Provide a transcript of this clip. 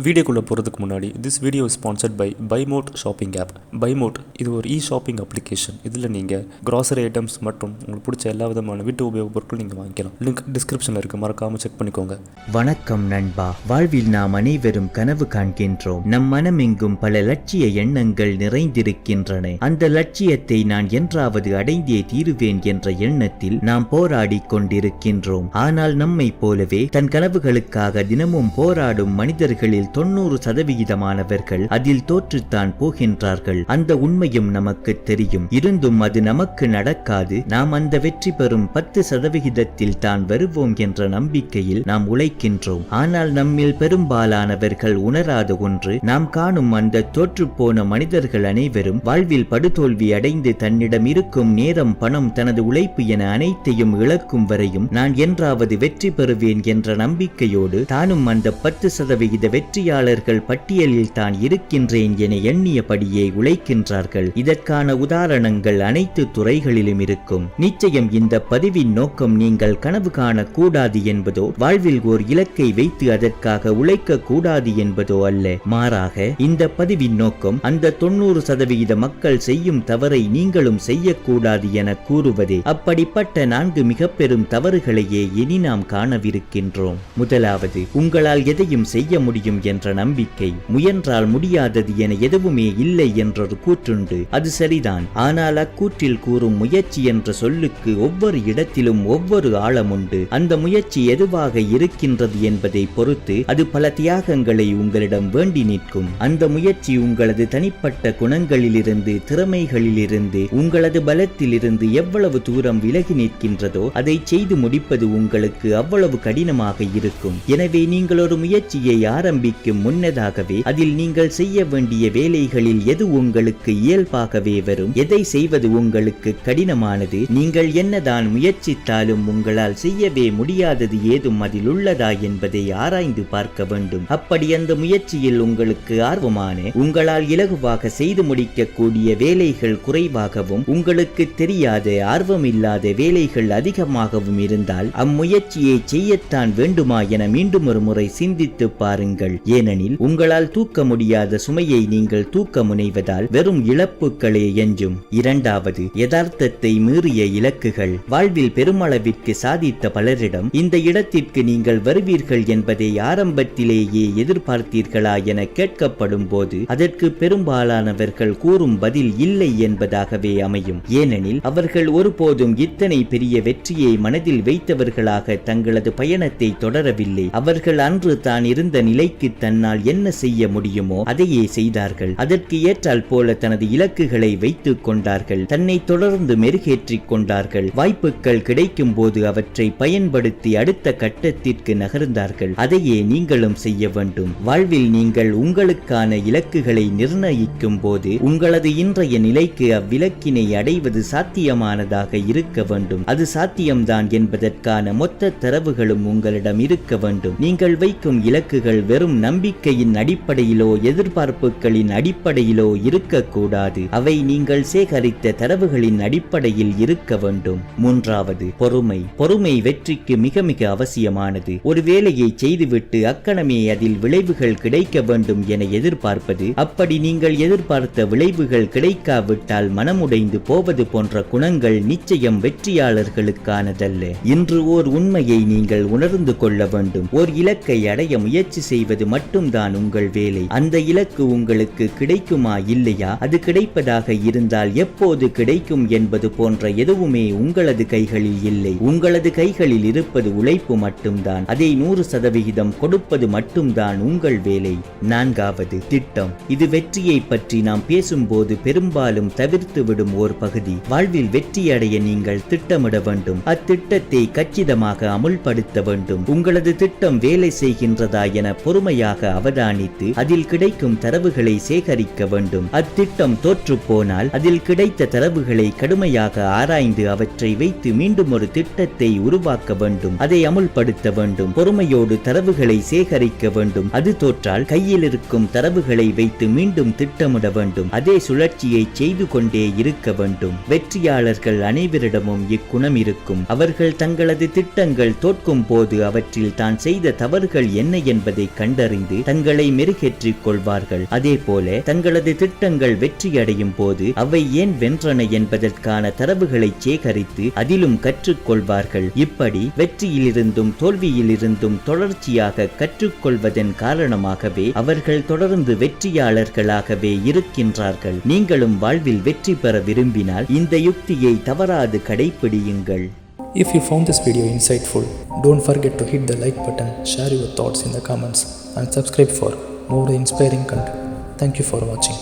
வீடியோக்குள்ளே போகிறதுக்கு முன்னாடி this video sponsored by Bymot shopping app. Bymot இது ஒரு ஷாப்பிங் அப்ளிகேஷன். இதில் நீங்கள் கிராசரி ஐட்டம்ஸ் மற்றும் உங்களுக்கு பிடிச்ச எல்லா விதமான வீட்டு உபயோக பொருட்கள் நீங்கள் வாங்கிக்கலாம். லிங்க் டிஸ்கிரிப்ஷனில் இருக்குது, மறக்காமல் செக் பண்ணிக்கோங்க. வணக்கம் நண்பா. வாழ்வில் நாம் அனைவரும் கனவு காண்கின்றோம். நம் மனமெங்கும் பல லட்சிய எண்ணங்கள் நிறைந்திருக்கின்றன. அந்த லட்சியத்தை நான் என்றாவது அடைந்தே தீருவேன் என்ற எண்ணத்தில் நாம் போராடி கொண்டிருக்கின்றோம். ஆனால் நம்மை போலவே தன் கனவுகளுக்காக தினமும் போராடும் மனிதர்களில் 90% அதில் தோற்றுத்தான் போகின்றார்கள். அந்த உண்மையும் நமக்கு தெரியும். இருந்தும் அது நமக்கு நடக்காது. நாம் அந்த வெற்றி பெறும் 10% தான் வருவோம் என்ற நம்பிக்கையில் நாம் உழைக்கின்றோம். ஆனால் நம்மில் பெரும்பாலானவர்கள் உணராத ஒன்று, நாம் காணும் அந்த தோற்றுப்போன மனிதர்கள் அனைவரும் வாழ்வில் படுதோல்வி அடைந்து தன்னிடம் இருக்கும் நேரம், பணம், தனது உழைப்பு என அனைத்தையும் இழக்கும் வரையும் நான் என்றாவது வெற்றி பெறுவேன் என்ற நம்பிக்கையோடு தானும் அந்த 10% வெற்றியாளர்கள் பட்டியலில் தான் இருக்கின்றேன் என எண்ணியபடியே உழைக்கின்றார்கள். இதற்கான உதாரணங்கள் அனைத்து துறைகளிலும் இருக்கும். நிச்சயம் இந்த பதிவின் நோக்கம் நீங்கள் கனவு காணக்கூடாது என்பதோ, வாழ்வில் ஓர் இலக்கை வைத்து அதற்காக உழைக்க கூடாது என்பதோ அல்ல. மாறாக இந்த பதிவின் நோக்கம் அந்த 90% மக்கள் செய்யும் தவறை நீங்களும் செய்யக்கூடாது என கூறுவதே. அப்படிப்பட்ட 4 மிக பெரும் தவறுகளையே இனி நாம் காணவிருக்கின்றோம். முதலாவது, உங்களால் எதையும் செய்ய முடியும் என்ற நம்பிக்கை. முயன்றால் முடியாதது என எதுவுமே இல்லை என்றொரு கூற்றுண்டு. அது சரிதான். ஆனால் அக்கூற்றில் கூறும் முயற்சி என்ற சொல்லுக்கு ஒவ்வொரு இடத்திலும் ஒவ்வொரு ஆழம் உண்டு. அந்த முயற்சி எதுவாக இருக்கின்றது என்பதை பொறுத்து அது பல தியாகங்களை உங்களிடம் வேண்டி நிற்கும். அந்த முயற்சி உங்களது தனிப்பட்ட குணங்களிலிருந்து, திறமைகளிலிருந்து, உங்களது பலத்திலிருந்து எவ்வளவு தூரம் விலகி நிற்கின்றதோ அதை செய்து முடிப்பது உங்களுக்கு அவ்வளவு கடினமாக இருக்கும். எனவே நீங்கள் ஒரு முயற்சியை ஆரம்பிக்கும் முன்னதாகவே அதில் நீங்கள் செய்ய வேண்டிய வேலைகளில் எது உங்களுக்கு இயல்பாகவே வரும், எதை செய்வது உங்களுக்கு கடினமானது, நீங்கள் என்னதான் முயற்சித்தாலும் உங்களால் செய்யவே முடியாதது ஏதும் அதில் உள்ளதா என்பதை ஆராய்ந்து பார்க்க வேண்டும். அப்படி அந்த முயற்சியில் உங்களுக்கு ஆர்வமான, உங்களால் இலகுவாக செய்து முடிக்கக்கூடிய வேலைகள் குறைவாகவும், உங்களுக்கு தெரியாத, ஆர்வமில்லாத வேலைகள் அதிகமாகவும் இருந்தால் அம்முயற்சியை செய்யத்தான் வேண்டுமா என மீண்டும் ஒரு முறை சிந்தித்து பாருங்கள். ஏனெனில் உங்களால் தூக்க முடியாத சுமையை நீங்கள் தூக்க முனைவதால் வெறும் இழப்புகளே எஞ்சும். இரண்டாவது, யதார்த்தத்தை மீறிய இலக்குகள். வாழ்வில் பெருமளவிற்கு சாதித்த பலரிடம் இந்த இடத்திற்கு நீங்கள் வருவீர்கள் என்பதை ஆரம்பத்திலேயே எதிர்பார்த்தீர்களா என கேட்கப்படும் போது அதற்கு பெரும்பாலானவர்கள் கூறும் பதில் இல்லை என்பதாகவே அமையும். ஏனெனில் அவர்கள் ஒருபோதும் இத்தனை பெரிய வெற்றியை மனதில் வைத்தவர்களாக தங்களது பயணத்தை தொடரவில்லை. அவர்கள் அன்று தான் இருந்த நிலைக்கு தன்னால் என்ன செய்ய முடியுமோ அதையே செய்தார்கள். அதற்கு ஏற்றால் போல தனது இலக்குகளை வைத்துக் கொண்டார்கள். தன்னை தொடர்ந்து மெருகேற்றிக் கொண்டார்கள். வாய்ப்புகள் கிடைக்கும் போது அவற்றை பயன்படுத்தி அடுத்த கட்டத்திற்கு நகர்ந்தார்கள். அதையே நீங்களும் செய்ய வேண்டும். வாழ்வில் நீங்கள் உங்களுக்கான இலக்குகளை நிர்ணயிக்கும் போது உங்களது இன்றைய நிலைக்கு அவ்விலக்கினை அடைவது சாத்தியமானதாக இருக்க வேண்டும். அது சாத்தியம்தான் என்பதற்கான மொத்த தரவுகளும் உங்களிடம் இருக்க வேண்டும். நீங்கள் வைக்கும் இலக்குகள் வெறும் நம்பிக்கையின் அடிப்படையிலோ எதிர்பார்ப்புகளின் அடிப்படையிலோ இருக்கக்கூடாது. அவை நீங்கள் சேகரித்த தரவுகளின் அடிப்படையில் இருக்க வேண்டும். மூன்றாவது, பொறுமை. பொறுமை வெற்றிக்கு மிக மிக அவசியமானது. ஒரு வேலையை செய்துவிட்டு அக்கணமே அதில் விளைவுகள் கிடைக்க வேண்டும் என எதிர்பார்ப்பது, அப்படி நீங்கள் எதிர்பார்த்த விளைவுகள் கிடைக்காவிட்டால் மனமுடைந்து போவது போன்ற குணங்கள் நிச்சயம் வெற்றியாளர்களுக்கானதல்ல. இன்று ஓர் உண்மையை நீங்கள் உணர்ந்து கொள்ள வேண்டும். ஓர் இலக்கை அடைய முயற்சி செய்வது மட்டும்தான் உங்கள் வேலை. அந்த இலக்கு உங்களுக்கு கிடைக்குமா இல்லையா, அது கிடைப்பதாக இருந்தால் எப்போது கிடைக்கும் என்பது போன்ற எதுவுமே உங்களது கைகளில் இல்லை. உங்களது கைகளில் இருப்பது உழைப்பு மட்டும்தான். அதை 100% கொடுப்பது மட்டும்தான் உங்கள் வேலை. நான்காவது, திட்டம். இது வெற்றியை பற்றி நாம் பேசும்போது பெரும்பாலும் தவிர்த்து விடும் ஓர் பகுதி. வாழ்வில் வெற்றி அடைய நீங்கள் திட்டமிட வேண்டும். அத்திட்டத்தை கச்சிதமாக அமுல்படுத்த வேண்டும். உங்களது திட்டம் வேலை செய்கின்றதா என பொறுமையாக அவதானித்து அதில் கிடைக்கும் தரவுகளை சேகரிக்க வேண்டும். அத்திட்டம் தோற்று போனால் அதில் கிடைத்த தரவுகளை கடுமையாக ஆராய்ந்து அவற்றை வைத்து மீண்டும் ஒரு திட்டத்தை உருவாக்க வேண்டும். அதை அமுல்படுத்த வேண்டும். பொறுமையோடு தரவுகளை சேகரிக்க வேண்டும். அது தோற்றால் கையில் இருக்கும் தரவுகளை வைத்து மீண்டும் திட்டமிட வேண்டும். அதே சுழற்சியை செய்து கொண்டே இருக்க வேண்டும். வெற்றியாளர்கள் அனைவரிடமும் இக்குணம் இருக்கும். அவர்கள் தங்களது திட்டங்கள் தோற்கும் போது அவற்றில் தான் செய்த தவறுகள் என்ன என்பதை கண்டறிந்து கண்டறிந்து தங்களை மெருகேற்றிக் கொள்வார்கள். அதே போல தங்களது திட்டங்கள் வெற்றியடையும் போது அவை ஏன் வென்றன என்பதற்கான தரவுகளை சேகரித்து அதிலும் கற்றுக்கொள்வார்கள். இப்படி வெற்றியிலிருந்தும் தோல்வியிலிருந்தும் தொடர்ச்சியாக கற்றுக்கொள்வதன் காரணமாகவே அவர்கள் தொடர்ந்து வெற்றியாளர்களாகவே இருக்கின்றார்கள். நீங்களும் வாழ்வில் வெற்றி பெற விரும்பினால் இந்த யுக்தியை தவறாது கடைபிடியுங்கள். If you found this video insightful, don't forget to hit the like button, share your thoughts in the comments and subscribe for more inspiring content. Thank you for watching.